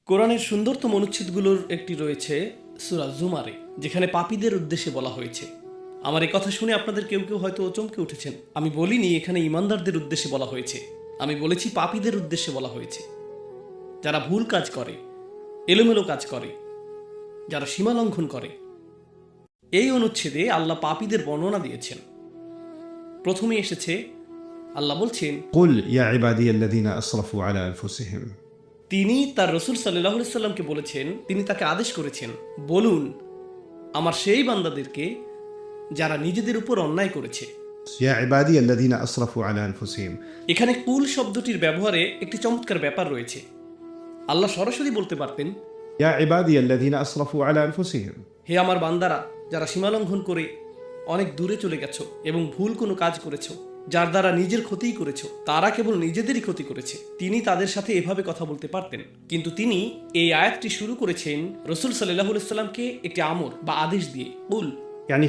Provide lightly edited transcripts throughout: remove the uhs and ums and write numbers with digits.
কোরআনের সুন্দরতম অনুচ্ছেদগুলোর একটি রয়েছে সূরা জুমারে, যেখানে পাপীদের উদ্দেশ্যে বলা হয়েছে। আমার এই কথা শুনে আপনাদের কেউ কেউ হয়তো চমকে উঠেছেন। আমি বলিনি এখানে ইমানদারদের উদ্দেশ্যে বলা হয়েছে, আমি বলেছি পাপীদের উদ্দেশ্যে বলা হয়েছে, যারা ভুল কাজ করে, এলোমেলো কাজ করে, যারা সীমা লঙ্ঘন করে। এই অনুচ্ছেদে আল্লাহ পাপীদের বর্ণনা দিয়েছেন। প্রথমে এসেছে আল্লাহ বলছেন, قل يا عبادي الذين أسرفوا على أنفسهم তিনি তার রসুল সাল্লাল্লাহু আলাইহি সাল্লামকে বলেছেন, তিনি তাকে আদেশ করেছেন, বলুন আমার সেই বান্দাদেরকে যারা নিজেদের উপর অন্যায় করেছে। يا عبادي الذين أسرفوا على أنفسهم এখানে কুল শব্দটির ব্যবহারে একটি চমৎকার ব্যাপার রয়েছে। আল্লাহ সরাসরি বলতে পারতেন, يا عبادي الذين أسرفوا على أنفسهم হে আমার বান্দারা যারা সীমালঙ্ঘন করে অনেক দূরে চলে গেছো এবং ভুল কোনো কাজ করেছো, যার দ্বারা নিজের ক্ষতিই করেছো, তারা কেবল নিজেদেরই ক্ষতি করেছে। তিনি তাদের সাথে এভাবে কথা বলতে পারতেন, কিন্তু তিনি এই আয়াতটি শুরু করেছেন রসুল সাল্লাল্লাহু আলাইহি সাল্লামকে একটি আমর বা আদেশ দিয়ে। কুল يعني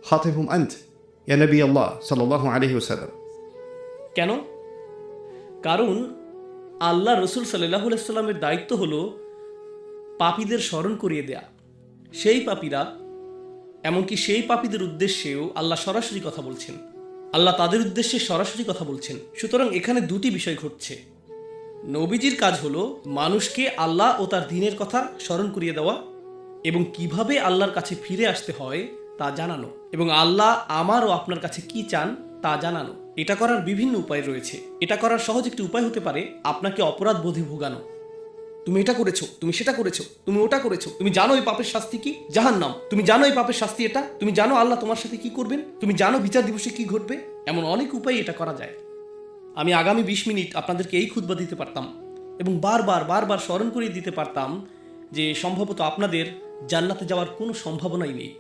خاطبهم أنت يا نبي الله صلى الله عليه وسلم কেন? কারণ আল্লাহ রসুল সাল্লাল্লাহু আলাইহি সাল্লামের দায়িত্ব হলো পাপীদের স্মরণ করিয়ে দেয়া। সেই পাপীরা, এমনকি সেই পাপীদের উদ্দেশ্যেও আল্লাহ সরাসরি কথা বলছেন, আল্লাহ তাদের উদ্দেশ্যে সরাসরি কথা বলছেন। সুতরাং এখানে দুটি বিষয় ঘটছে। নবীজির কাজ হলো মানুষকে আল্লাহ ও তার দ্বীনের কথা স্মরণ করিয়ে দেওয়া এবং কিভাবে আল্লাহর কাছে ফিরে আসতে হয় তা জানানো, এবং আল্লাহ আমার ও আপনার কাছে কি চান তা জানানো। এটা করার বিভিন্ন উপায় রয়েছে। এটা করার সহজ একটি উপায় হতে পারে আপনাকে অপরাধ বোধে ভোগানো। তুমি এটা করেছো, তুমি সেটা করেছো, তুমি ওটা করেছো, তুমি জানো এই পাপের শাস্তি কি? জাহান্নাম। তুমি জানো এই পাপের শাস্তি এটা, তুমি জানো আল্লাহ তোমার সাথে কি করবেন, তুমি জানো বিচার দিবসে কি ঘটবে। এমন অনেক উপায়ে এটা করা যায়। আমি আগামী 20 মিনিট আপনাদেরকে এই খুতবা দিতে পারতাম এবং বারবার স্মরণ করিয়ে দিতে পারতাম যে সম্ভবত আপনাদের জান্নাতে যাওয়ার কোনো সম্ভাবনাই নেই।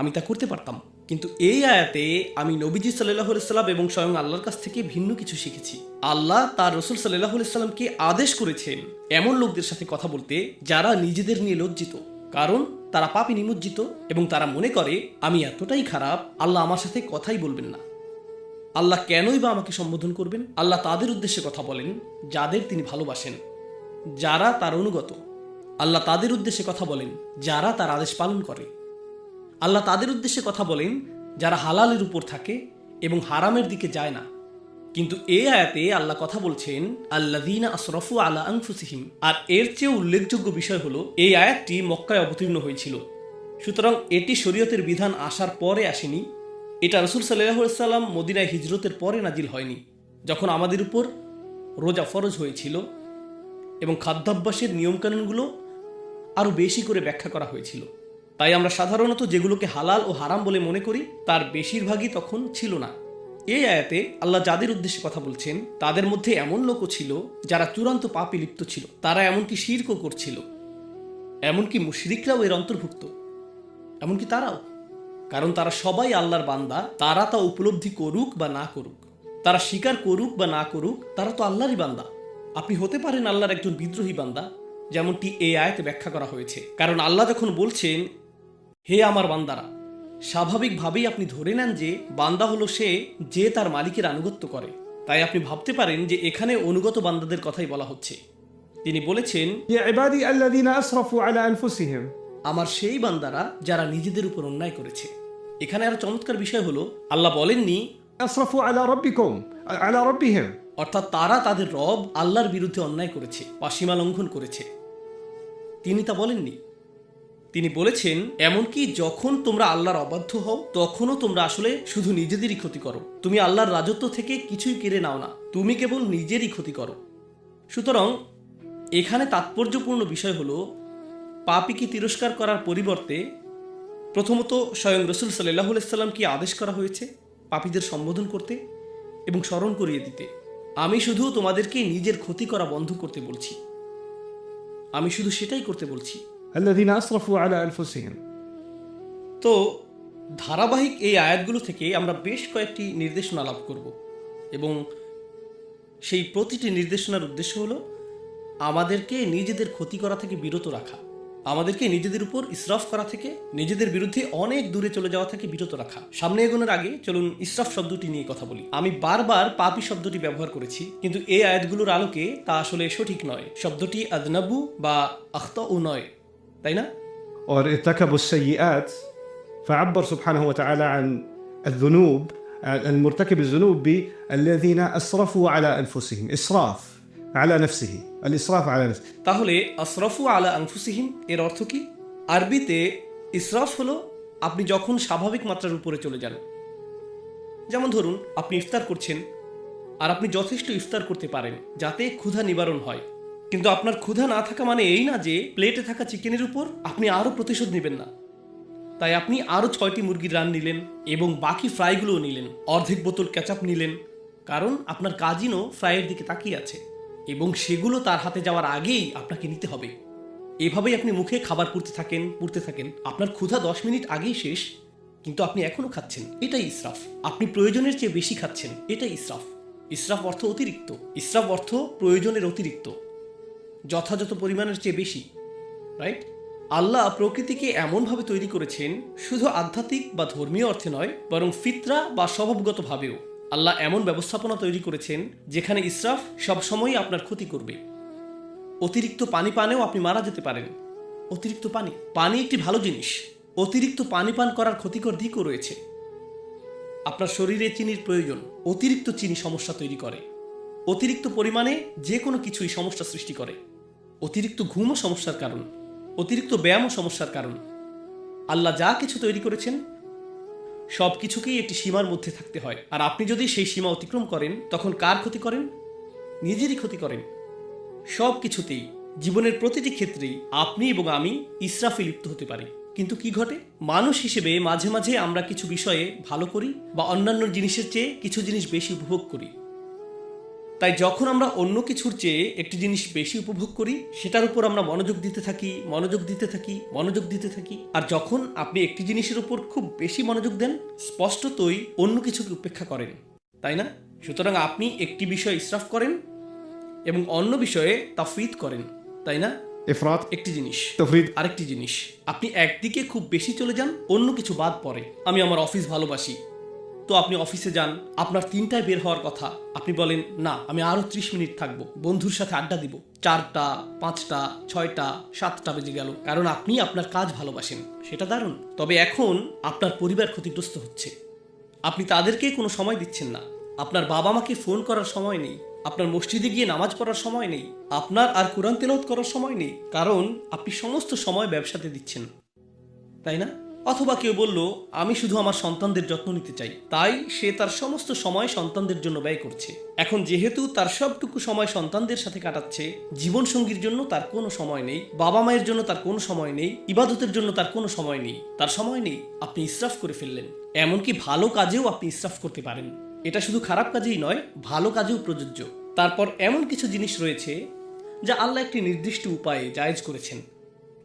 আমি তা করতে পারতাম, কিন্তু এই আয়াতে আমি নবীজি সাল্লাল্লাহু আলাইহি সাল্লাম এবং স্বয়ং আল্লাহর কাছ থেকে ভিন্ন কিছু শিখেছি। আল্লাহ তার রসুল সাল্লাল্লাহু আলাইহি সাল্লামকে আদেশ করেছেন এমন লোকদের সাথে কথা বলতে যারা নিজেদের নিয়ে লজ্জিত, কারণ তারা পাপে নিমজ্জিত এবং তারা মনে করে আমি এতটাই খারাপ, আল্লাহ আমার সাথে কথাই বলবেন না, আল্লাহ কেনই বা আমাকে সম্বোধন করবেন। আল্লাহ তাদের উদ্দেশ্যে কথা বলেন যাদের তিনি ভালোবাসেন, যারা তার অনুগত। আল্লাহ তাদের উদ্দেশ্যে কথা বলেন যারা তার আদেশ পালন করে। আল্লাহ তাদের উদ্দেশ্যে কথা বলেন যারা হালালের উপর থাকে এবং হারামের দিকে যায় না। কিন্তু এই আয়াতে আল্লাহ কথা বলছেন আল্লাযীনা আসরাফু আলা আনফুসিহিম। আর এর চেয়ে উল্লেখযোগ্য বিষয় হলো এই আয়াতটি মক্কায় অবতীর্ণ হয়েছিল। সুতরাং এটি শরীয়তের বিধান আসার পরে আসেনি। এটা রাসূল সাল্লাল্লাহু আলাইহি সাল্লাম মদিনায় হিজরতের পরে নাজিল হয়নি, যখন আমাদের উপর রোজা ফরজ হয়েছিল এবং খাদ্যাভ্যাসের নিয়মকানুনগুলো আরও বেশি করে ব্যাখ্যা করা হয়েছিল। তাই আমরা সাধারণত যেগুলোকে হালাল ও হারাম বলে মনে করি তার বেশিরভাগই তখন ছিল না। এই আয়াতে আল্লাহ যাদের উদ্দেশ্যে কথা বলছেন তাদের মধ্যে এমন লোকও ছিল যারা চূড়ান্ত পাপে লিপ্ত ছিল, তারা এমনকি শিরকও করছিল, এমনকি মুশরিকরাও এর অন্তর্ভুক্ত, এমনকি তারাও। কারণ তারা সবাই আল্লাহর বান্দা, তারা তা উপলব্ধি করুক বা না করুক, তারা স্বীকার করুক বা না করুক, তারা তো আল্লাহরই বান্দা। আপনি হতে পারেন আল্লাহর একজন বিদ্রোহী বান্দা, যেমনটি এই আয়াতে ব্যাখ্যা করা হয়েছে। কারণ আল্লাহ যখন বলছেন হে আমার বান্দারা, স্বাভাবিকভাবেই আপনি ধরে নেন যে বান্দা হলো সে যে তার মালিকের আনুগত্য করে। তাই আপনি ভাবতে পারেন যে এখানে অনুগত বান্দাদের কথাই বলা হচ্ছে। তিনি বলেছেন يا عبادي الذين أسرفوا على أنفسهم আমার সেই বান্দারা যারা নিজেদের উপর অন্যায় করেছে। এখানে আরো চমৎকার বিষয় হলো আল্লাহ বলেননি أسرفوا على ربهم অর্থাৎ তারা তাদের রব আল্লাহর বিরুদ্ধে অন্যায় করেছে বা সীমা লঙ্ঘন করেছে, তিনি তা বলেননি। তিনি বলেছেন এমনকি যখন তোমরা আল্লাহর অবাধ্য হও তখনও তোমরা আসলে শুধু নিজেদেরই ক্ষতি করো। তুমি আল্লাহর রাজত্ব থেকে কিছুই কেড়ে নাও না, তুমি কেবল নিজেরই ক্ষতি করো। সুতরাং এখানে তাৎপর্যপূর্ণ বিষয় হলো পাপীকে তিরস্কার করার পরিবর্তে প্রথমত স্বয়ং রসুল সাল্লাল্লাহু আলাইহি সাল্লামকে আদেশ করা হয়েছে পাপীদের সম্বোধন করতে এবং স্মরণ করিয়ে দিতে, আমি শুধু তোমাদেরকে নিজের ক্ষতি করা বন্ধ করতে বলছি, আমি শুধু সেটাই করতে বলছি। الذين أسرفوا على أنفسهم তো ধারাবাহিক এই আয়াতগুলো থেকে আমরা বেশ কয়েকটি নির্দেশনা লাভ করব এবং সেই প্রতিটি নির্দেশনার উদ্দেশ্য হলো আমাদেরকে নিজেদের ক্ষতি করা থেকে বিরত রাখা। আমাদেরকে নিজেদের উপর ইসরাফ করা থেকে, নিজেদের বিরুদ্ধে অনেক দূরে চলে যাওয়া থেকে বিরত রাখা। সামনে এগোনোর আগে চলুন ইসরাফ শব্দটি নিয়ে কথা বলি। আমি বারবার পাপী শব্দটি ব্যবহার করেছি, কিন্তু এই আয়াতগুলোর আলোকে তা আসলে সঠিক নয়। শব্দটি আদনাবু বা আখতাউ নয়, তাই না? और ارتكبوا السيئات فعبر سبحانه وتعالى عن الذنوب المرتكب الذنوب بالذين أسرفوا على أنفسهم إسراف على نفسه الإسراف على نفسه তাহলে আসরাফু আলা আনফুসিহিম এর অর্থ কি? আরবিতে ইসরাফ হলো আপনি যখন স্বাভাবিক মাত্রার উপরে চলে যান। যেমন ধরুন, আপনি ইফতার করছেন আর আপনি যথেষ্ট ইফতার করতে পারেন যাতে ক্ষুধা নিবারণ হয়, কিন্তু আপনার ক্ষুধা না থাকা মানে এই না যে প্লেটে থাকা চিকেনের উপর আপনি আরও প্রতিশোধ নেবেন না। তাই আপনি আরও 6টি মুরগির রান নিলেন এবং বাকি ফ্রাইগুলোও নিলেন, অর্ধেক বোতল কেচাপ নিলেন, কারণ আপনার কাজিনও ফ্রাইয়ের দিকে তাকিয়ে আছে এবং সেগুলো তার হাতে যাওয়ার আগেই আপনাকে নিতে হবে। এভাবেই আপনি মুখে খাবার পুড়তে থাকেন, আপনার ক্ষুধা 10 মিনিট আগেই শেষ, কিন্তু আপনি এখনো খাচ্ছেন। এটাই ইসরাফ। আপনি প্রয়োজনের চেয়ে বেশি খাচ্ছেন, এটাই ইসরাফ। ইসরাফ অর্থ অতিরিক্ত। ইসরাফ অর্থ প্রয়োজনের অতিরিক্ত, যথাযথ পরিমাণের চেয়ে বেশি, রাইট? আল্লাহ প্রকৃতিকে এমনভাবে তৈরি করেছেন, শুধু আধ্যাত্মিক বা ধর্মীয় অর্থে নয়, বরং ফিতরা বা স্বভাবগতভাবেও আল্লাহ এমন ব্যবস্থাপনা তৈরি করেছেন যেখানে ইসরাফ সবসময়ই আপনার ক্ষতি করবে। অতিরিক্ত পানি পানেও আপনি মারা যেতে পারেন। অতিরিক্ত পানি একটি ভালো জিনিস। অতিরিক্ত পানি পান করার ক্ষতিকর দিকও রয়েছে। আপনার শরীরে চিনির প্রয়োজন। অতিরিক্ত চিনি সমস্যা তৈরি করে। অতিরিক্ত পরিমাণে যে কোনো কিছুই সমস্যা সৃষ্টি করে। অতিরিক্ত ঘুমও সমস্যার কারণ। অতিরিক্ত ব্যায়ামও সমস্যার কারণ। আল্লাহ যা কিছু তৈরি করেছেন সব কিছুকেই একটি সীমার মধ্যে থাকতে হয়, আর আপনি যদি সেই সীমা অতিক্রম করেন তখন কার ক্ষতি করেন? নিজেরই ক্ষতি করেন। সব কিছুতেই, জীবনের প্রতিটি ক্ষেত্রেই আপনি এবং আমি ইসরাফে লিপ্ত হতে পারি। কিন্তু কি ঘটে? মানুষ হিসেবে মাঝে মাঝে আমরা কিছু বিষয়ে ভালো করি বা অন্যান্য জিনিসের চেয়ে কিছু জিনিস বেশি উপভোগ করি। তাই যখন আমরা অন্য কিছুর চেয়ে একটি জিনিস বেশি উপভোগ করি, সেটার উপর আমরা মনোযোগ দিতে থাকি। আর যখন আপনি একটি জিনিসের উপর খুব বেশি মনোযোগ দেন, স্পষ্টতই অন্য কিছুকে উপেক্ষা করেন, তাই না? সুতরাং আপনি একটি বিষয়ে ইসরাফ করেন এবং অন্য বিষয়ে তাফরিদ করেন, তাই না? إفراط একটি জিনিস, تفريط আরেকটি জিনিস। আপনি একদিকে খুব বেশি চলে যান, অন্য কিছু বাদ পড়ে। আমি আমার অফিস ভালোবাসি, তো আপনি অফিসে যান, আপনার 3টায় বের হওয়ার কথা, আপনি বলেন না আমি আরো 30 মিনিট থাকবো, বন্ধুর সাথে আড্ডা দিব। 4টা, 5টা, 6টা, 7টা বেজে গেল, কারণ আপনি আপনার কাজ ভালোবাসেন। সেটা দারুণ। তবে এখন আপনার পরিবার ক্ষতিগ্রস্ত হচ্ছে। আপনি তাদেরকে কোনো সময় দিচ্ছেন না। আপনার বাবা মাকে ফোন করার সময় নেই, আপনার মসজিদে গিয়ে নামাজ পড়ার সময় নেই, আপনার আর কোরআন তেলাওয়াত করার সময় নেই, কারণ আপনি সমস্ত সময় ব্যবসাতে দিচ্ছেন, তাই না? অথবা কেউ বলল আমি শুধু আমার সন্তানদের যত্ন নিতে চাই, তাই সে তার সমস্ত সময় সন্তানদের জন্য ব্যয় করছে। এখন যেহেতু তার সবটুকু সময় সন্তানদের সাথে কাটাচ্ছে, জীবন সঙ্গীর জন্য তার কোনো সময় নেই, বাবা মায়ের জন্য তার কোনো সময় নেই, ইবাদতের জন্য তার কোনো সময় নেই, তার সময় নেই। আপনি ইসরাফ করে ফেললেন। এমনকি ভালো কাজেও আপনি ইসরাফ করতে পারেন। এটা শুধু খারাপ কাজেই নয়, ভালো কাজেও প্রযোজ্য। তারপর এমন কিছু জিনিস রয়েছে যা আল্লাহ একটি নির্দিষ্ট উপায়ে জায়েজ করেছেন।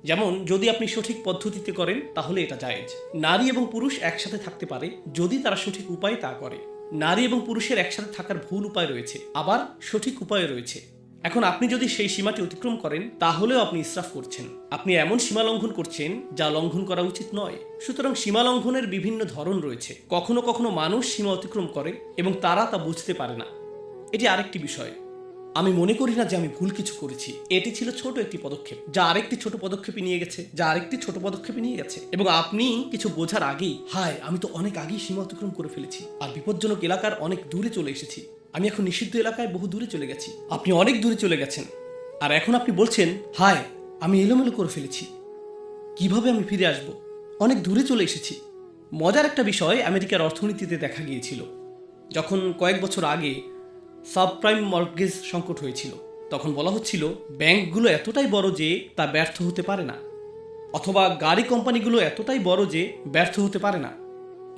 যেমন যদি আপনি সঠিক পদ্ধতিতে করেন তাহলে এটা জায়েজ। নারী এবং পুরুষ একসাথে থাকতে পারে যদি তারা সঠিক উপায়ে তা করে। নারী এবং পুরুষের একসাথে থাকার ভুল উপায় রয়েছে, আবার সঠিক উপায় রয়েছে। এখন আপনি যদি সেই সীমাটি অতিক্রম করেন তাহলেও আপনি ইসরাফ করছেন। আপনি এমন সীমা লঙ্ঘন করছেন যা লঙ্ঘন করা উচিত নয়। সুতরাং সীমা লঙ্ঘনের বিভিন্ন ধরন রয়েছে। কখনো কখনো মানুষ সীমা অতিক্রম করে এবং তারা তা বুঝতে পারে না। এটি আরেকটি বিষয়। আমি মনে করি না যে আমি ভুল কিছু করেছি। এটি ছিল ছোট একটি পদক্ষেপ যা আরেকটি ছোট পদক্ষেপে নিয়ে গেছে এবং আপনি কিছু বোঝার আগেই হায় আমি তো অনেক আগেই সীমা অতিক্রম করে ফেলেছি আর বিপজ্জনক এলাকার অনেক দূরে চলে এসেছি। আমি এখন নিষিদ্ধ এলাকায় বহু দূরে চলে গেছি। আপনি অনেক দূরে চলে গেছেন আর এখন আপনি বলছেন হায় আমি এলোমেলো করে ফেলেছি, কিভাবে আমি ফিরে আসব? অনেক দূরে চলে এসেছি। মজার একটা বিষয় আমেরিকার অর্থনীতিতে দেখা গিয়েছিল। যখন কয়েক বছর আগে সাবপ্রাইম মর্টগেজ সংকট হয়েছিল, তখন বলা হচ্ছিল ব্যাংকগুলো এতটাই বড় যে তা ব্যর্থ হতে পারে না, অথবা গাড়ি কোম্পানিগুলো এতটাই বড় যে ব্যর্থ হতে পারে না।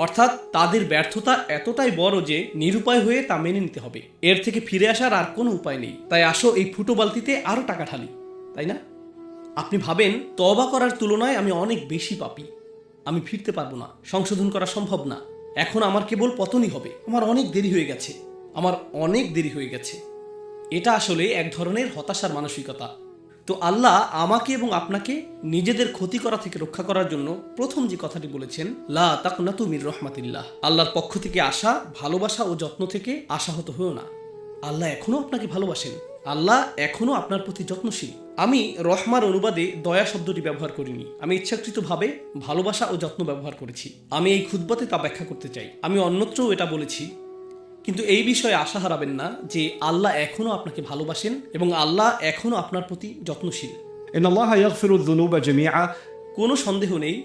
অর্থাৎ তাদের ব্যর্থতা এতটাই বড় যে নিরুপায় হয়ে তা মেনে নিতে হবে। এর থেকে ফিরে আসার আর কোনো উপায় নেই। তাই আসো এই ফুটো বালতিতে আরও টাকা ঢালি, তাই না? আপনি ভাবেন তওবা করার তুলনায় আমি অনেক বেশি পাপী, আমি ফিরতে পারবো না, সংশোধন করা সম্ভব না, এখন আমার কেবল পতনই হবে, আমার অনেক দেরি হয়ে গেছে। এটা আসলে এক ধরনের হতাশার মানসিকতা। তো আল্লাহ আমাকে এবং আপনাকে নিজেদের ক্ষতি করা থেকে রক্ষা করার জন্য প্রথম যে কথাটি বলেছেন, লা তাকনাতু মির রহমাতিল্লাহ, আল্লাহর পক্ষ থেকে আসা ভালোবাসা ও যত্ন থেকে আশাহত হয়েও না। আল্লাহ এখনো আপনাকে ভালোবাসেন, আল্লাহ এখনো আপনার প্রতি যত্নশীল। আমি রহমার অনুবাদে দয়া শব্দটি ব্যবহার করিনি, আমি ইচ্ছাকৃতভাবে ভালোবাসা ও যত্ন ব্যবহার করেছি। আমি এই খুতবাতে তা ব্যাখ্যা করতে চাই। আমি অন্যত্রও এটা বলেছি, কিন্তু এই বিষয়ে আশা হারাবেন না যে আল্লাহ এখনো আপনাকে ভালোবাসেন এবং আল্লাহ এখনো আপনার প্রতি যত্নশীল। إن الله يغفر الذنوب جميعا. কোনো সন্দেহ নেই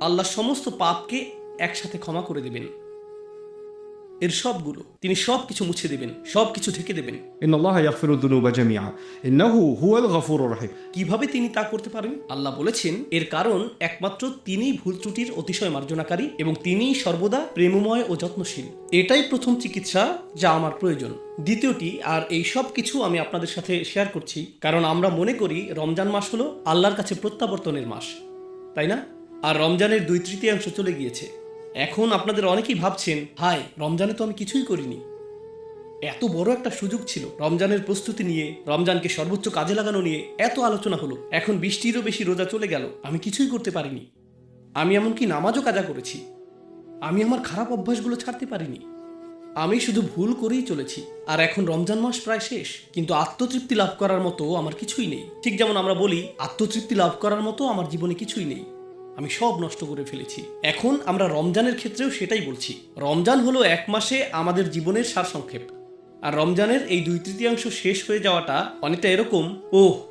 আল্লাহ সমস্ত পাপকে একসাথে ক্ষমা করে দেবেন, এর সবগুলো তিনি সব কিছু মুছে দেবেন, সব কিছু ঢেকে দেবেন। إن الله يغفر الذنوب جميعا إنه هو الغفور الرحيم. কিভাবে তিনি তা করতে পারেন? আল্লাহ বলেছেন এর কারণ একমাত্র তিনিই ভুল ত্রুটির অতিশয় মার্জনাকারী এবং তিনিই সর্বদা প্রেমময় ও যত্নশীল। এটাই প্রথম চিকিৎসা যা আমার প্রয়োজন। দ্বিতীয়টি, আর এই সব কিছু আমি আপনাদের সাথে শেয়ার করছি কারণ আমরা মনে করি রমজান মাস হলো আল্লাহর কাছে প্রত্যাবর্তনের মাস, তাই না? আর রমজানের 2/3 চলে গিয়েছে। এখন আপনাদের অনেকেই ভাবছেন, হায় রমজানে তো আমি কিছুই করিনি। এত বড় একটা সুযোগ ছিল, রমজানের প্রস্তুতি নিয়ে, রমজানকে সর্বোচ্চ কাজে লাগানো নিয়ে এত আলোচনা হলো, এখন 20টিরও বেশি রোজা চলে গেল, আমি কিছুই করতে পারিনি। আমি এমনকি নামাজও কাজা করেছি, আমি আমার খারাপ অভ্যাসগুলো ছাড়তে পারিনি, আমি শুধু ভুল করেই চলেছি। আর এখন রমজান মাস প্রায় শেষ, কিন্তু আত্মতৃপ্তি লাভ করার মতো আমার কিছুই নেই। ঠিক যেমন আমরা বলি আত্মতৃপ্তি লাভ করার মতো আমার জীবনে কিছুই নেই, আমি সব নষ্ট করে ফেলেছি। এখন আমরা রমজানের ক্ষেত্রেও সেটাই বলছি। রমজান হলো 1 মাসে আমাদের জীবনের সারসংক্ষেপ। আর রমজানের এই 2/3 শেষ হয়ে যাওয়াটা অনেকটা এরকম,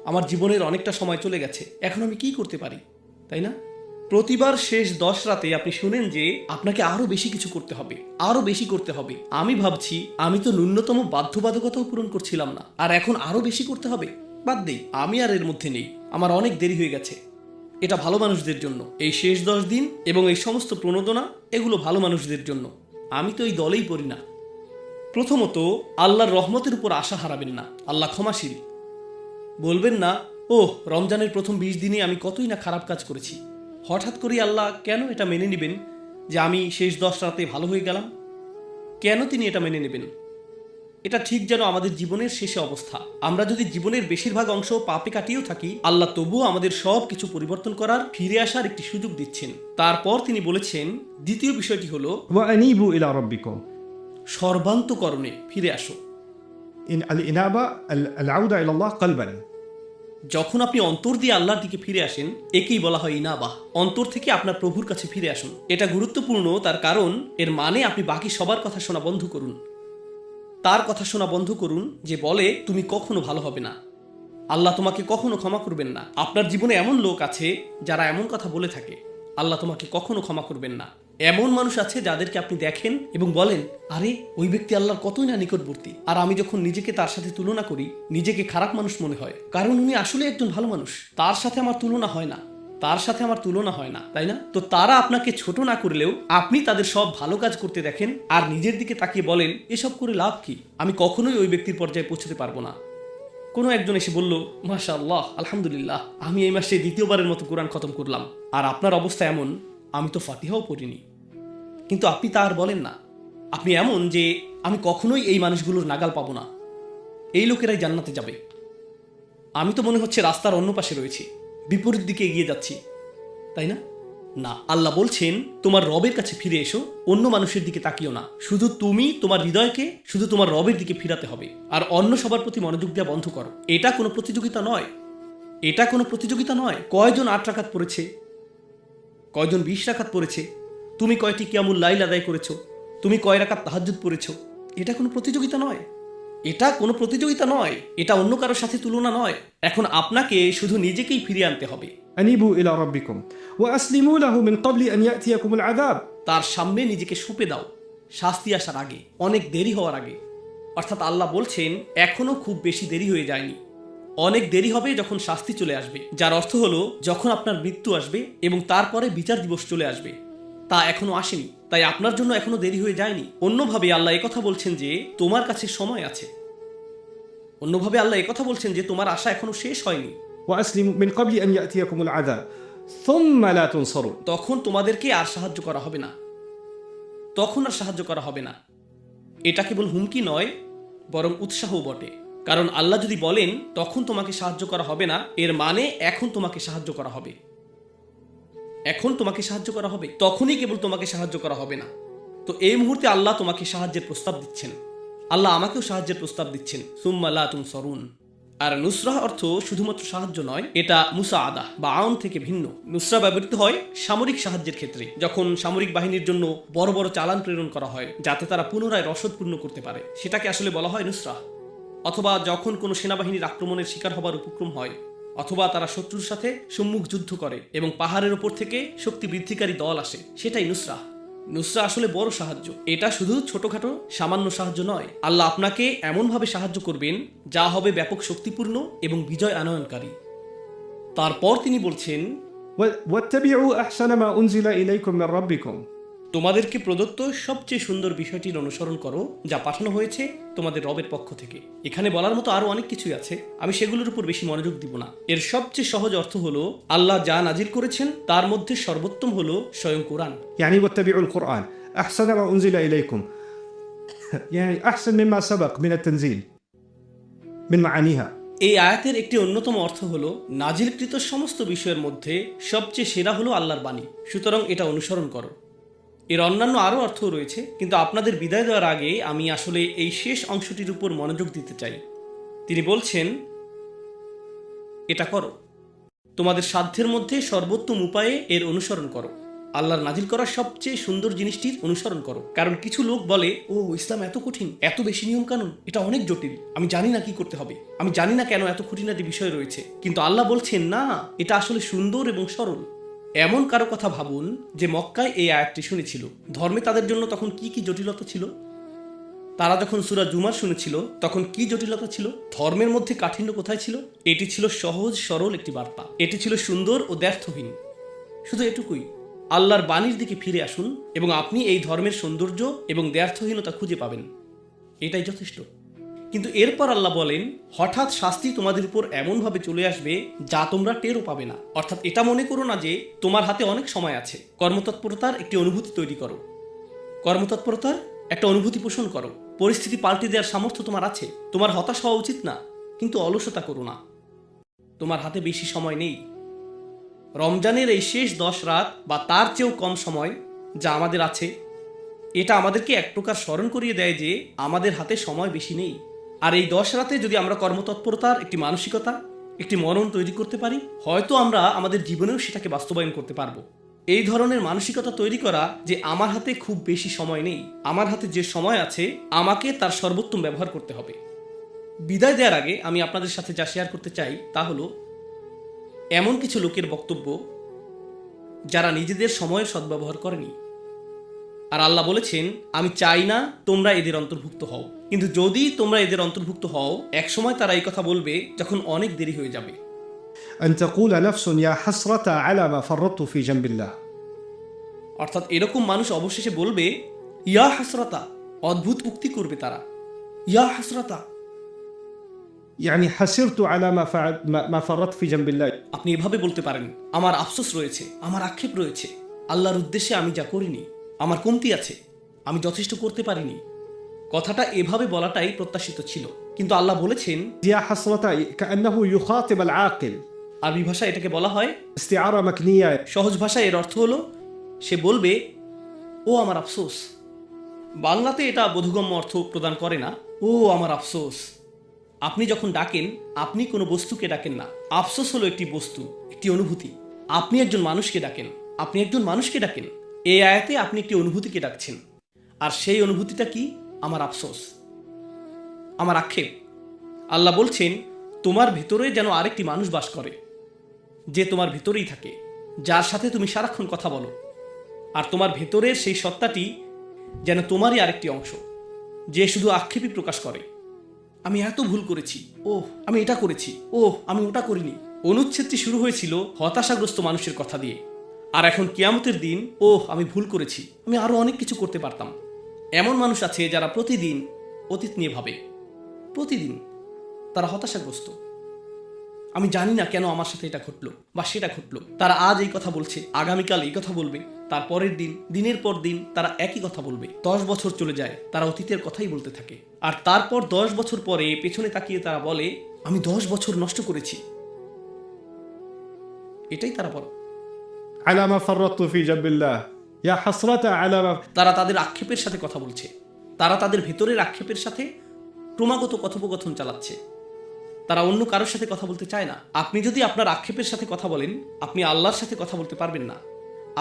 আমার জীবনের অনেকটা সময় চলে গেছে, এখন আমি কি করতে পারি, তাই না? প্রতিবার শেষ 10 রাতে আপনি শুনেন যে আপনাকে আরো বেশি কিছু করতে হবে, আরো বেশি করতে হবে। আমি ভাবছি আমি তো ন্যূনতম বাধ্যবাধকতাও পূরণ করছিলাম না, আর এখন আরো বেশি করতে হবে। বাদ দেই, আমি আর এর মধ্যে নেই, আমার অনেক দেরি হয়ে গেছে। এটা ভালো মানুষদের জন্য, এই শেষ 10 দিন এবং এই সমস্ত প্রণোদনা এগুলো ভালো মানুষদের জন্য। আমি তো এই দলেই পড়ি না। প্রথমত, আল্লাহর রহমতের উপর আশা হারাবেন না। আল্লাহ ক্ষমাশীল। বলবেন না, রমজানের প্রথম 20 দিনে আমি কতই না খারাপ কাজ করেছি, হঠাৎ করে আল্লাহ কেন এটা মেনে নেবেন যে আমি শেষ 10 রাতে ভালো হয়ে গেলাম? কেন তিনি এটা মেনে নেবেন? এটা ঠিক যেন আমাদের জীবনের শেষে অবস্থা। আমরা যদি জীবনের বেশিরভাগ অংশ পাপে কাটিয়েও থাকি, আল্লাহ তবুও আমাদের সব কিছু পরিবর্তন করার, ফিরে আসার একটি সুযোগ দিচ্ছেন। তারপর তিনি বলেছেন দ্বিতীয় বিষয়টি হলো وأنيبوا إلى ربكم. সর্বান্তকরণে ফিরে আসো। الإنابة العودة إلى الله قلبا. যখন আপনি অন্তর দিয়ে আল্লাহর দিকে ফিরে আসেন, একেই বলা হয় ইনাবাহ। অন্তর থেকে আপনার প্রভুর কাছে ফিরে আসুন। এটা গুরুত্বপূর্ণ, তার কারণ এর মানে আপনি বাকি সবার কথা শোনা বন্ধ করুন। তার কথা শোনা বন্ধ করুন যে বলে তুমি কখনো ভালো হবে না, আল্লাহ তোমাকে কখনো ক্ষমা করবেন না। আপনার জীবনে এমন লোক আছে যারা এমন কথা বলে থাকে, আল্লাহ তোমাকে কখনো ক্ষমা করবেন না। এমন মানুষ আছে যাদেরকে আপনি দেখেন এবং বলেন, আরে ওই ব্যক্তি আল্লাহর কতই না নিকটবর্তী, আর আমি যখন নিজেকে তার সাথে তুলনা করি নিজেকে খারাপ মানুষ মনে হয়, কারণ উনি আসলে একজন ভালো মানুষ। তার সাথে আমার তুলনা হয় না, তার সাথে আমার তুলনা হয় না, তাই না? তো তারা আপনাকে ছোট না করলেও আপনি তাদের সব ভালো কাজ করতে দেখেন আর নিজের দিকে তাকিয়ে বলেন, এসব করে লাভ কি, আমি কখনোই ওই ব্যক্তির পর্যায়ে পৌঁছতে পারবো না। কোনো একজন এসে বলল, মাশাআল্লাহ, আলহামদুলিল্লাহ, আমি এই মাসে 2য়বারের মতো কোরআন খতম করলাম, আর আপনার অবস্থা এমন আমি তো ফাতিহাও পড়িনি। কিন্তু আপনি তা আর বলেন না। আপনি এমন যে আমি কখনোই এই মানুষগুলোর নাগাল পাবো না, এই লোকেরাই জান্নাতে যাবে। আমি তো মনে হচ্ছে রাস্তার অন্য পাশে রয়েছি, বিপরীত দিকে এগিয়ে যাচ্ছি, তাই না? না, আল্লাহ বলছেন তোমার রবের কাছে ফিরে এসো, অন্য মানুষের দিকে তাকিও না। শুধু তুমি তোমার হৃদয়কে শুধু তোমার রবের দিকে ফিরাতে হবে, আর অন্য সবার প্রতি মনোযোগ দেওয়া বন্ধ করো। এটা কোনো প্রতিযোগিতা নয়, এটা কোনো প্রতিযোগিতা নয়। কয়জন 8 রাকাত পড়েছে, কয়জন 20 রাকাত পড়েছে, তুমি কয়টি কিয়ামুল লাইল আদায় করেছো, তুমি কয় রাকাত তাহাজ্জুদ পড়েছো, এটা কোনো প্রতিযোগিতা নয়। এটা কোনো প্রতিযোগিতা নয়, এটা অন্য কারোর সাথে তুলনা নয়। এখন আপনাকে শুধু নিজেকেই ফিরিয়ে আনতে হবে। أنيبوا إلى ربكم وأسلموا له من قبل أن يأتيكم العذاب. তার সামনে নিজেকে সঁপে দাও, শাস্তি আসার আগে, অনেক দেরি হওয়ার আগে। অর্থাৎ আল্লাহ বলছেন এখনো খুব বেশি দেরি হয়ে যায়নি, অনেক দেরি হবে যখন শাস্তি চলে আসবে, যার অর্থ হলো যখন আপনার মৃত্যু আসবে এবং তারপরে বিচার দিবস চলে আসবে। তা এখনো আসেনি, তাই আপনার জন্য এখনো দেরি হয়ে যায়নি। অন্যভাবে আল্লাহ একথা বলছেন যে তোমার কাছে সময় আছে। অন্যভাবে আল্লাহ একথা বলছেন যে তোমার আশা এখনো শেষ হয়নি। وأسلموا من قبل أن يأتيكم العذاب ثم لا تنصرون. তখন তোমাদেরকে আর সাহায্য করা হবে না, তখন আর সাহায্য করা হবে না। এটা কেবল হুমকি নয়, বরং উৎসাহও বটে। কারণ আল্লাহ যদি বলেন তখন তোমাকে সাহায্য করা হবে না, এর মানে এখন তোমাকে সাহায্য করা হবে, এখন তোমাকে সাহায্য করা হবে, তখনই কেবল তোমাকে সাহায্য করা হবে না। তো এই মুহূর্তে আল্লাহ তোমাকে সাহায্যের প্রস্তাব দিচ্ছেন, আল্লাহ আমাকেও সাহায্যের প্রস্তাব দিচ্ছেন। সুম্মা লা তুনসারুন। আর নুসরা অর্থ শুধুমাত্র সাহায্য নয়, এটা মুসাআদা বা আউন থেকে ভিন্ন। নুসরা ব্যবহৃত হয় সামরিক সাহায্যের ক্ষেত্রে, যখন সামরিক বাহিনীর জন্য বড় বড় চালান প্রেরণ করা হয় যাতে তারা পুনরায় রসদ পূর্ণ করতে পারে, সেটাকে আসলে বলা হয় নুসরা। অথবা যখন কোনো সেনাবাহিনীর আক্রমণের শিকার হবার উপক্রম হয়, অথবা তারা শত্রুর সাথে সম্মুখ যুদ্ধ করে এবং পাহাড়ের ওপর থেকে শক্তি বৃদ্ধিকারী দল আসে, সেটাই নুসরা। নুসরা আসলে বড় সাহায্য, এটা শুধু ছোটখাটো সামান্য সাহায্য নয়। আল্লাহ আপনাকে এমনভাবে সাহায্য করবেন যা হবে ব্যাপক শক্তিপূর্ণ এবং বিজয় আনয়নকারী। তারপর তিনি বলছেন, واتبعوا أحسن ما أنزل إليكم من ربكم। তোমাদেরকে প্রদত্ত সবচেয়ে সুন্দর বিষয়টির অনুসরণ করো যা পাঠানো হয়েছে তোমাদের রবের পক্ষ থেকে। এখানে বলার মতো আরো অনেক কিছুই আছে, আমি সেগুলোর উপর বেশি মনোযোগ দিব না। এর সবচেয়ে সহজ অর্থ হলো আল্লাহ যা নাজিল করেছেন তার মধ্যে সর্বোত্তম হলো স্বয়ং কোরআন। يعني واتبعوا القرآن أحسن ما أنزل إليكم، يعني أحسن مما سبق من التنزيل من معانيها। এই আয়াতের একটি অন্যতম অর্থ হলো নাজিলকৃত সমস্ত বিষয়ের মধ্যে সবচেয়ে সেরা হলো আল্লাহর বাণী, সুতরাং এটা অনুসরণ করো। এর অন্যান্য আরও অর্থ রয়েছে, কিন্তু আপনাদের বিদায় দেওয়ার আগে আমি আসলে এই শেষ অংশটির উপর মনোযোগ দিতে চাই। তিনি বলছেন, এটা করো, তোমাদের সাধ্যের মধ্যে সর্বোত্তম উপায়ে এর অনুসরণ করো। আল্লাহর নাজিল করা সবচেয়ে সুন্দর জিনিসটির অনুসরণ করো। কারণ কিছু লোক বলে, ও ইসলাম এত কঠিন, এত বেশি নিয়ম কানুন, এটা অনেক জটিল, আমি জানি না কি করতে হবে, আমি জানি না কেন এত খুঁটিনাটি বিষয় রয়েছে। কিন্তু আল্লাহ বলছেন না, এটা আসলে সুন্দর এবং সরল। এমন কারো কথা ভাবুন যে মক্কায় এই আয়াতটি শুনেছিল, ধর্মে তাদের জন্য তখন কি কি জটিলতা ছিল। তারা যখন সূরা জুমার শুনেছিল তখন কি জটিলতা ছিল, ধর্মের মধ্যে কাঠিন্য কোথায় ছিল। এটি ছিল সহজ সরল একটি বার্তা, এটি ছিল সুন্দর ও দ্ব্যর্থহীন। শুধু এটুকুই, আল্লাহর বাণীর দিকে ফিরে আসুন এবং আপনি এই ধর্মের সৌন্দর্য এবং দ্ব্যর্থহীনতা খুঁজে পাবেন, এটাই যথেষ্ট। কিন্তু এরপর আল্লাহ বলেন, হঠাৎ শাস্তি তোমাদের উপর এমনভাবে চলে আসবে যা তোমরা টেরও পাবে না। অর্থাৎ এটা মনে করো না যে তোমার হাতে অনেক সময় আছে। কর্মতৎপরতার একটি অনুভূতি তৈরি করো, কর্মতৎপরতার একটা অনুভূতি পোষণ করো। পরিস্থিতি পাল্টে দেওয়ার সামর্থ্য তোমার আছে। তোমার হতাশ হওয়া উচিত না, কিন্তু অলসতা করো না। তোমার হাতে বেশি সময় নেই। রমজানের এই শেষ 10 রাত বা তার চেয়েও কম সময় যা আমাদের আছে, এটা আমাদেরকে এক প্রকার স্মরণ করিয়ে দেয় যে আমাদের হাতে সময় বেশি নেই। আর এই 10 রাতে যদি আমরা কর্মতৎপরতার একটি মানসিকতা, একটি মনন তৈরি করতে পারি, হয়তো আমরা আমাদের জীবনেও সেটাকে বাস্তবায়ন করতে পারবো। এই ধরনের মানসিকতা তৈরি করা যে আমার হাতে খুব বেশি সময় নেই, আমার হাতে যে সময় আছে আমাকে তার সর্বোত্তম ব্যবহার করতে হবে। বিদায় দেওয়ার আগে আমি আপনাদের সাথে যা শেয়ার করতে চাই তা হলো এমন কিছু লোকের বক্তব্য যারা নিজেদের সময়ের সদ্ব্যবহার করেনি। আর আল্লাহ বলেছেন, আমি চাই না তোমরা এদের অন্তর্ভুক্ত হও, কিন্তু যদি তোমরা এদের অন্তর্ভুক্ত হও একসময় তারা এই কথা বলবে যখন অনেক দেরি হয়ে যাবে। أن تقول نفس يا حسرة على ما فرطت في جنب الله। অর্থাৎ এরকম মানুষ অবশেষে বলবে, ইয়া হাসরাতা, অদ্ভুত উক্তি করবে তারা, ইয়া হাসরাতা, يعني حسرت على ما فرطت في جنب الله। আপনি এভাবে বলতে পারেন, আমার আফসোস রয়েছে, আমার আক্ষেপ রয়েছে, আল্লাহর উদ্দেশ্যে আমি যা করিনি, আমার কমতি আছে, আমি যথেষ্ট করতে পারিনি। কথাটা এভাবে বলাটাই প্রত্যাশিত ছিল, কিন্তু আল্লাহ বলেছেন, يا حسرة كأنه يخاطب العاقل، আরবি ভাষায় এটাকে বলা হয় استعارة مكنية। সহজ ভাষায় এর অর্থ হলো সে বলবে, ও আমার আফসোস। বাংলাতে এটা বোধগম্য অর্থ প্রদান করে না, ও আমার আফসোস। আপনি যখন ডাকেন, আপনি কোনো বস্তুকে ডাকেন না। আফসোস হলো একটি বস্তু, একটি অনুভূতি। আপনি একজন মানুষকে ডাকেন, আপনি একজন মানুষকে ডাকেন। এই আয়াতে আপনি একটি অনুভূতিকে ডাকছেন, আর সেই অনুভূতিটা কি? আমার আফসোস, আমার আক্ষেপ। আল্লাহ বলছেন, তোমার ভেতরে যেন আরেকটি মানুষ বাস করে, যে তোমার ভেতরেই থাকে, যার সাথে তুমি সারাক্ষণ কথা বলো। আর তোমার ভেতরের সেই সত্তাটি যেন তোমারই আরেকটি অংশ, যে শুধু আক্ষেপই প্রকাশ করে। আমি এত ভুল করেছি, ওহ আমি এটা করেছি, ওহ আমি ওটা করিনি। অনুচ্ছেদটি শুরু হয়েছিল হতাশাগ্রস্ত মানুষের কথা দিয়ে, আর এখন কিয়ামতের দিন, ওহ আমি ভুল করেছি, আমি আরো অনেক কিছু করতে পারতাম। এমন মানুষ আছে যারা প্রতিদিন অতীত নিয়ে ভাবে, প্রতিদিন তারা হতাশাগ্রস্ত। আমি জানি না কেন আমার সাথে এটা ঘটলো বা সেটা ঘটলো। তারা আজ এই কথা বলছে, আগামীকাল এই কথা বলবে। তারপরের দিন, দিনের পর দিন তারা একই কথা বলবে। 10 বছর চলে যায়, তারা অতীতের কথাই বলতে থাকে। আর তারপর 10 বছর পরে পেছনে তাকিয়ে তারা বলে, আমি 10 বছর নষ্ট করেছি। এটাই তারা বলে। على ما فرطت في جنب الله يا حسرة على ما তারা তাদের আক্ষেপের সাথে কথা বলছে, তারা তাদের ভেতরের আক্ষেপের সাথে ক্রমাগত কথোপকথন চালাচ্ছে। তারা অন্য কারোর সাথে কথা বলতে চায় না। আপনি যদি আপনার আক্ষেপের সাথে কথা বলেন, আপনি আল্লাহর সাথে কথা বলতে পারবেন না।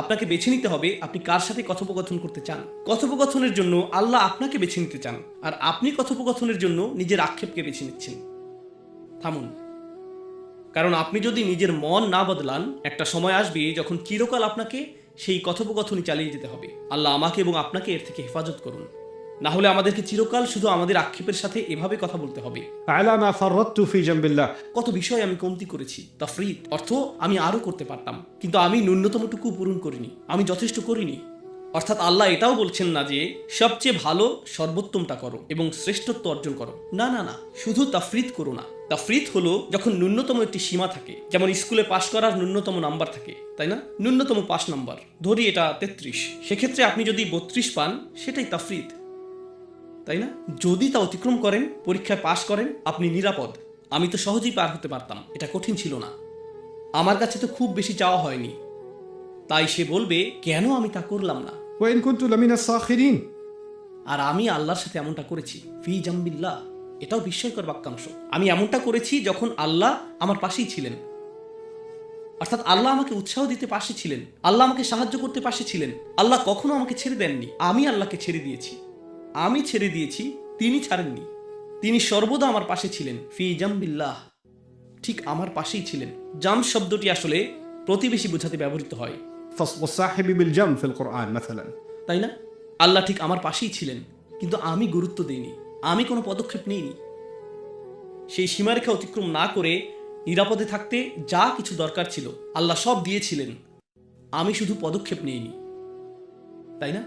আপনাকে বেছে নিতে হবে আপনি কার সাথে কথোপকথন করতে চান। কথোপকথনের জন্য আল্লাহ আপনাকে বেছে নিতে চান, আর আপনি কথোপকথনের জন্য নিজের আক্ষেপকে বেছে নিচ্ছেন। থামুন, কারণ আপনি যদি নিজের মন না বদলান, একটা সময় আসবে যখন চিরকাল আপনাকে সেই কথোপকথনই চালিয়ে যেতে হবে। আল্লাহ আমাকে এবং আপনাকে এর থেকে হেফাজত করুন। না হলে আমাদেরকে চিরকাল শুধু আমাদের আক্ষেপের সাথে এভাবে কথা বলতে হবে। على ما فرطت في جنب الله কত বিষয় আমি কমতি করেছি। তাফরিত অর্থ আমি আরো করতে পারতাম, কিন্তু আমি ন্যূনতমটুকু পূরণ করিনি, আমি যথেষ্ট করিনি। অর্থাৎ আল্লাহ এটাও বলছেন না যে সবচেয়ে ভালো সর্বোত্তমটা করো এবং শ্রেষ্ঠত্ব অর্জন করো। না না না, শুধু তাফরিত করো না। তাফরিত হলো যখন ন্যূনতম একটি সীমা থাকে, যেমন স্কুলে পাশ করার ন্যূনতম নাম্বার থাকে, তাই না? ন্যূনতম পাস নাম্বার ধরি এটা 33, সেক্ষেত্রে আপনি যদি 32 পান সেটাই তাফরিত, তাই না? যদি তা অতিক্রম করেন, পরীক্ষায় পাশ করেন, আপনি নিরাপদ। আমি তো সহজেই পার হতে পারতাম, এটা কঠিন ছিল না, আমার কাছে তো খুব বেশি চাওয়া হয়নি। তাই সে বলবে, কেন আমি তা করলাম না? وإن كنت لمن الساخرين আর আমি আল্লাহর সাথে এমনটা করেছি। ফি জাম্বিল্লাহ, এটাও বিস্ময়কর বাক্যাংশ। আমি এমনটা করেছি যখন আল্লাহ আমার পাশেই ছিলেন। অর্থাৎ আল্লাহ আমাকে উৎসাহ দিতে পাশে ছিলেন, আল্লাহ আমাকে সাহায্য করতে পাশে ছিলেন। আল্লাহ কখনো আমাকে ছেড়ে দেননি, আমি আল্লাহকে ছেড়ে দিয়েছি। আমি ছেড়ে দিয়েছি, তিনি ছাড়েননি। তিনি সর্বদা আমার পাশে ছিলেন। ফি জাম্বিল্লাহ, ঠিক আমার পাশেই ছিলেন। জাম শব্দটি আসলে প্রতিবেশী বোঝাতে ব্যবহৃত হয়, والصاحب بالجنب في القرآن مثلا তাই না? আল্লাহ ঠিক আমার পাশেই ছিলেন, কিন্তু আমি গুরুত্ব দিইনি, আমি কোনো পদক্ষেপ নিইনি। সেই সীমারেখা অতিক্রম না করে নিরাপদে থাকতে যা কিছু দরকার ছিল আল্লাহ সব দিয়েছিলেন, আমি শুধু পদক্ষেপ নিইনি, তাই না?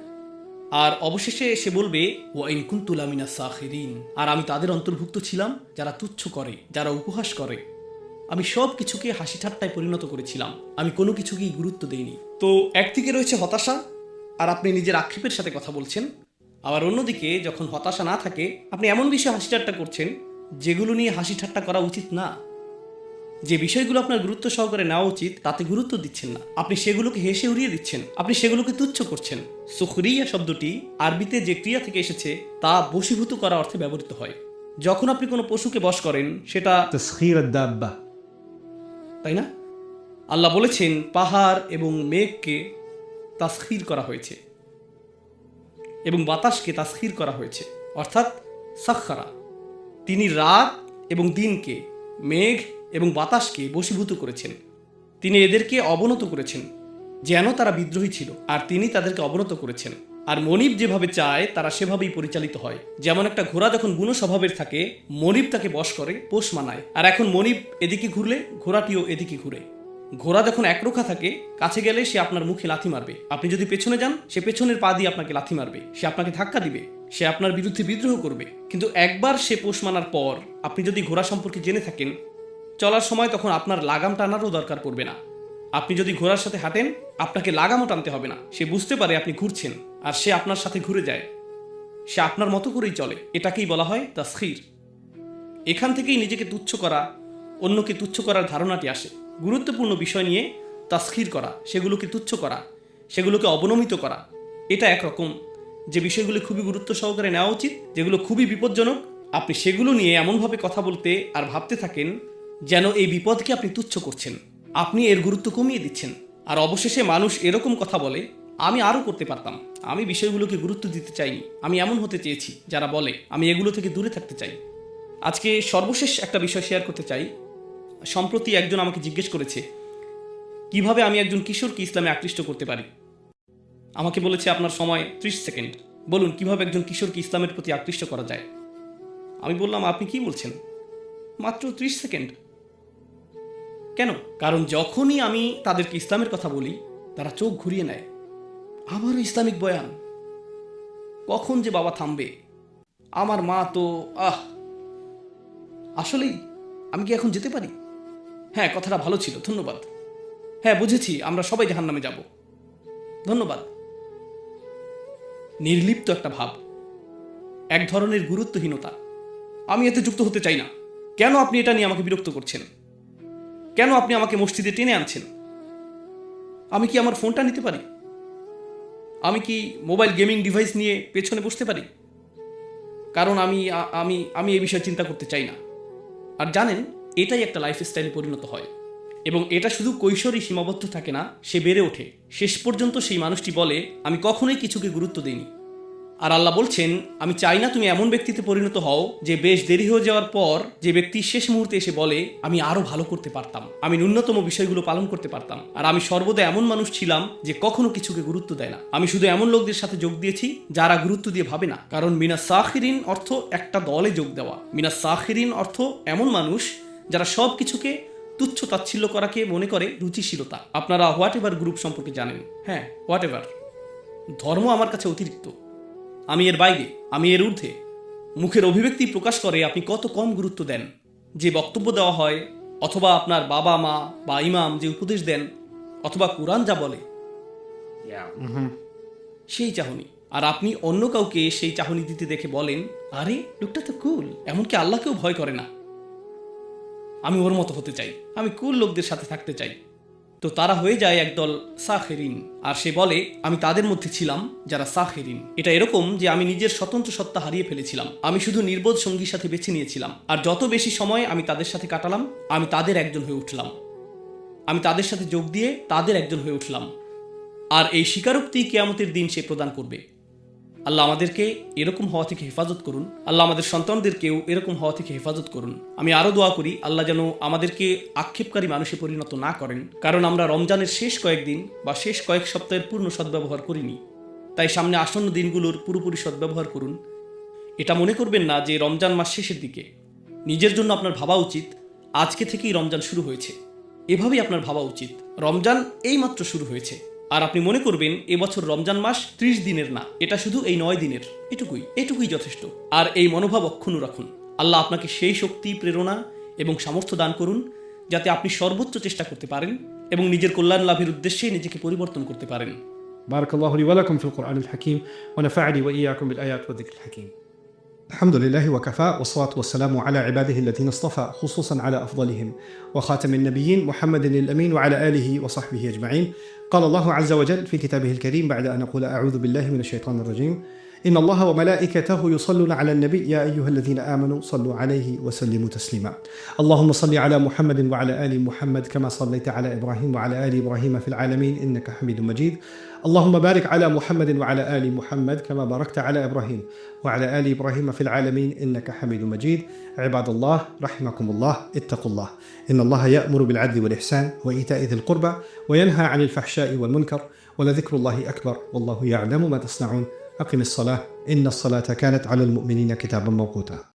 আর অবশেষে সে বলবে, ওয়াইন কুনতু লামিনা সাখিরিন, আর আমি তাদের অন্তর্ভুক্ত ছিলাম যারা তুচ্ছ করে, যারা উপহাস করে। আমি সব কিছুকে হাসি ঠাট্টায় পরিণত করেছিলাম, আমি কোনো কিছুকেই গুরুত্ব দেইনি। তো একদিকে রয়েছে হতাশা, আর আপনি নিজের আক্ষেপের সাথে কথা বলছেন। আবার অন্যদিকে যখন হতাশা না থাকে, আপনি এমন বিষয়ে হাসি ঠাট্টা করছেন যেগুলো নিয়ে হাসি ঠাট্টা করা উচিত না। যে বিষয়গুলো আপনার গুরুত্ব সহকারে নেওয়া উচিত তাতে গুরুত্ব দিচ্ছেন না, আপনি সেগুলোকে হেসে উড়িয়ে দিচ্ছেন, আপনি সেগুলোকে তুচ্ছ করছেন। সুখরিয়া শব্দটি আরবিতে যে ক্রিয়া থেকে এসেছে তা বশীভূত করা অর্থে ব্যবহৃত হয়। যখন আপনি কোনো পশুকে বশ করেন, সেটা تسخير الدابة তাই না? আল্লাহ বলেছেন পাহাড় এবং মেঘকে তাসখির করা হয়েছে এবং বাতাসকে তাসখির করা হয়েছে, অর্থাৎ সাখরা। তিনি রাত এবং দিনকে, মেঘ এবং বাতাসকে বশীভূত করেছেন। তিনি এদেরকে অবনত করেছেন যেন তারা বিদ্রোহী ছিল, আর তিনি তাদেরকে অবনত করেছেন। আর মনিব যেভাবে চায় তারা সেভাবেই পরিচালিত হয়। যেমন একটা ঘোড়া যখন বুনো স্বভাবের থাকে, মনিব তাকে বশ করে, পোষ মানায়। আর এখন মনিব এদিকে ঘুরলে ঘোড়াটিও এদিকে ঘুরে। ঘোড়া যখন একরোখা থাকে, কাছে গেলে সে আপনার মুখে লাথি মারবে, আপনি যদি পেছনে যান সে পেছনের পা দিয়ে আপনাকে লাথি মারবে, সে আপনাকে ধাক্কা দিবে, সে আপনার বিরুদ্ধে বিদ্রোহ করবে। কিন্তু একবার সে পোষ মানার পর আপনি যদি ঘোড়া সম্পর্কে জেনে থাকেন, চলার সময় তখন আপনার লাগাম টানারও দরকার পড়বে না। আপনি যদি ঘোড়ার সাথে হাঁটেন, আপনাকে লাগামও টানতে হবে না। সে বুঝতে পারে আপনি ঘুরছেন, আর সে আপনার সাথে ঘুরে যায়, সে আপনার মতো করেই চলে। এটাকেই বলা হয় তাসখির। এখান থেকেই নিজেকে তুচ্ছ করা, অন্যকে তুচ্ছ করার ধারণাটি আসে। গুরুত্বপূর্ণ বিষয় নিয়ে তাসখির করা, সেগুলোকে তুচ্ছ করা, সেগুলোকে অবনমিত করা, এটা একরকম। যে বিষয়গুলো খুবই গুরুত্ব সহকারে নেওয়া উচিত, যেগুলো খুবই বিপজ্জনক, আপনি সেগুলো নিয়ে এমনভাবে কথা বলতে আর ভাবতে থাকেন যেন এই বিপদকে আপনি তুচ্ছ করছেন, আপনি এর গুরুত্ব কমিয়ে দিচ্ছেন। আর অবশেষে মানুষ এরকম কথা বলে, আমি আরও করতে পারতাম, আমি বিষয়গুলোকে গুরুত্ব দিতে চাইনি, আমি এমন হতে চেয়েছি, যারা বলে আমি এগুলো থেকে দূরে থাকতে চাই। আজকে সর্বশেষ একটা বিষয় শেয়ার করতে চাই। সম্প্রতি একজন আমাকে জিজ্ঞেস করেছে কিভাবে আমি একজন কিশোরকে ইসলামে আকৃষ্ট করতে পারি। আমাকে বলেছে আপনার সময় 30 সেকেন্ড, বলুন কিভাবে একজন কিশোরকে ইসলামের প্রতি আকৃষ্ট করা যায়। আমি বললাম, আপনি কি বলছেন, মাত্র 30 সেকেন্ড? কেন? কারণ যখনই আমি তাদেরকে ইসলামের কথা বলি, তারা চোখ ঘুরিয়ে নেয়। আবারও ইসলামিক বয়ান, কখন যে বাবা থামবে? আমার মা তো আসলেই আমি কি এখন যেতে পারি? হ্যাঁ, কথাটা ভালো ছিল, ধন্যবাদ। হ্যাঁ বুঝেছি, আমরা সবাই জাহান্নামে যাব। ধন্যবাদ। নির্লিপ্ত একটা ভাব, এক ধরনের গুরুত্বহীনতা। আমি এতে যুক্ত হতে চাই না। কেন আপনি এটা নিয়ে আমাকে বিরক্ত করছেন? কেন আপনি আমাকে মসজিদে টেনে আনছেন? আমি কি আমার ফোনটা নিতে পারি? আমি কি মোবাইল গেমিং ডিভাইস নিয়ে পেছনে বসতে পারি? কারণ আমি আমি আমি এই বিষয়ে চিন্তা করতে চাই না। আর জানেন, এটাই একটা লাইফস্টাইলে পরিণত হয়, এবং এটা শুধু কৈশোরেই সীমাবদ্ধ থাকে না, সে বেড়ে ওঠে। শেষ পর্যন্ত সেই মানুষটি বলে, আমি কখনোই কিছুকে গুরুত্ব দিইনি। আর আল্লাহ বলছেন, আমি চাই না তুমি এমন ব্যক্তিতে পরিণত হও যে বেশ দেরি হয়ে যাওয়ার পর যে ব্যক্তি শেষ মুহূর্তে এসে বলে, আমি আরো ভালো করতে পারতাম, আমি ন্যূনতম বিষয়গুলো পালন করতে পারতাম। আর আমি সর্বদা এমন মানুষ ছিলাম যে কখনো কিছুকে গুরুত্ব দেয় না। আমি শুধু এমন লোকদের সাথে যোগ দিয়েছি যারা গুরুত্ব দিয়ে ভাবে না। কারণ মিনা সাখিরিন অর্থ একটা দলে যোগ দেওয়া। মিনা সাখিরিন অর্থ এমন মানুষ যারা সব কিছুকে তুচ্ছ তাচ্ছিল্য করাকে মনে করে রুচিশীলতা। আপনারা হোয়াট এভার গ্রুপ সম্পর্কে জানেন। হ্যাঁ, হোয়াট এভার। ধর্ম আমার কাছে অতিরিক্ত, আমি এর বাইরে, আমি এর ঊর্ধ্বে। মুখের অভিব্যক্তি প্রকাশ করে আপনি কত কম গুরুত্ব দেন। যে বক্তব্য দেওয়া হয়, অথবা আপনার বাবা মা বা ইমাম যে উপদেশ দেন, অথবা কোরআন যা বলে, সেই চাহনি। আর আপনি অন্য কাউকে সেই চাহনি দিতে দেখে বলেন, আরে লোকটা তো কুল, এমনকি আল্লাহকেও ভয় করে না, আমি ওর মতো হতে চাই, আমি কুল লোকদের সাথে থাকতে চাই। তো তারা হয়ে যায় একদল সাখেরিন। আর সে বলে, আমি তাদের মধ্যে ছিলাম যারা সাখেরিন। এটা এরকম যে আমি নিজের স্বতন্ত্র সত্তা হারিয়ে ফেলেছিলাম। আমি শুধু নির্বোধ সঙ্গীর সাথে বেছে নিয়েছিলাম। আর যত বেশি সময় আমি তাদের সাথে কাটালাম, আমি তাদের একজন হয়ে উঠলাম। আমি তাদের সাথে যোগ দিয়ে তাদের একজন হয়ে উঠলাম। আর এই স্বীকারোক্তি কিয়ামতের দিন সে প্রদান করবে। আল্লাহ আমাদেরকে এরকম হওয়া থেকে হেফাজত করুন। আল্লাহ আমাদের সন্তানদেরকেও এরকম হওয়া থেকে হেফাজত করুন। আমি আরও দোয়া করি, আল্লাহ যেন আমাদেরকে আক্ষেপকারী মানুষে পরিণত না করেন। কারণ আমরা রমজানের শেষ কয়েকদিন বা শেষ কয়েক সপ্তাহের পূর্ণ সদ্ব্যবহার করিনি। তাই সামনে আসন্ন দিনগুলোর পুরোপুরি সদ্ব্যবহার করুন। এটা মনে করবেন না যে রমজান মাস শেষের দিকে। নিজের জন্য আপনার ভাবা উচিত, আজকে থেকেই রমজান শুরু হয়েছে। এভাবেই আপনার ভাবা উচিত, রমজান এইমাত্র শুরু হয়েছে। আর আপনি মনে করবেন এবছর রমজান মাস 30 দিনের না, এটা শুধু এই 9 দিনের। এটুকুই যথেষ্ট। আর এই মনোভাব অক্ষুণ্ণ রাখুন। আল্লাহ আপনাকে সেই শক্তি, প্রেরণা এবং সামর্থ্য দান করুন যাতে আপনি সর্বোচ্চ চেষ্টা করতে পারেন এবং নিজের কল্যাণ লাভের উদ্দেশ্যে নিজেকে পরিবর্তন করতে পারেন। بارك الله لي ولكم في القرآن الحكيم ونفعني وإياكم بالآيات والذكر الحكيم. الحمد لله وكفى، والصلاة والسلام على عباده الذين اصطفى، خصوصا على أفضلهم وخاتم النبيين محمد الأمين وعلى آله وصحبه أجمعين. قال الله عز وجل في كتابه الكريم بعد أن أقول أعوذ بالله من الشيطان الرجيم: إن الله وملائكته يصلون على النبي يا أيها الذين آمنوا صلوا عليه وسلموا تسليما. اللهم صل على محمد وعلى آل محمد كما صليت على إبراهيم وعلى آل إبراهيم في العالمين إنك حميد مجيد. اللهم بارك على محمد وعلى آل محمد كما باركت على إبراهيم وعلى آل إبراهيم في العالمين إنك حميد مجيد. عباد الله رحمكم الله، اتقوا الله. إن الله يأمر بالعدل والإحسان وإيتاء ذي القربى وينهى عن الفحشاء والمنكر ولذكر الله أكبر والله يعلم ما تصنعون. أقم الصلاة إن الصلاة كانت على المؤمنين كتابا موقوتا.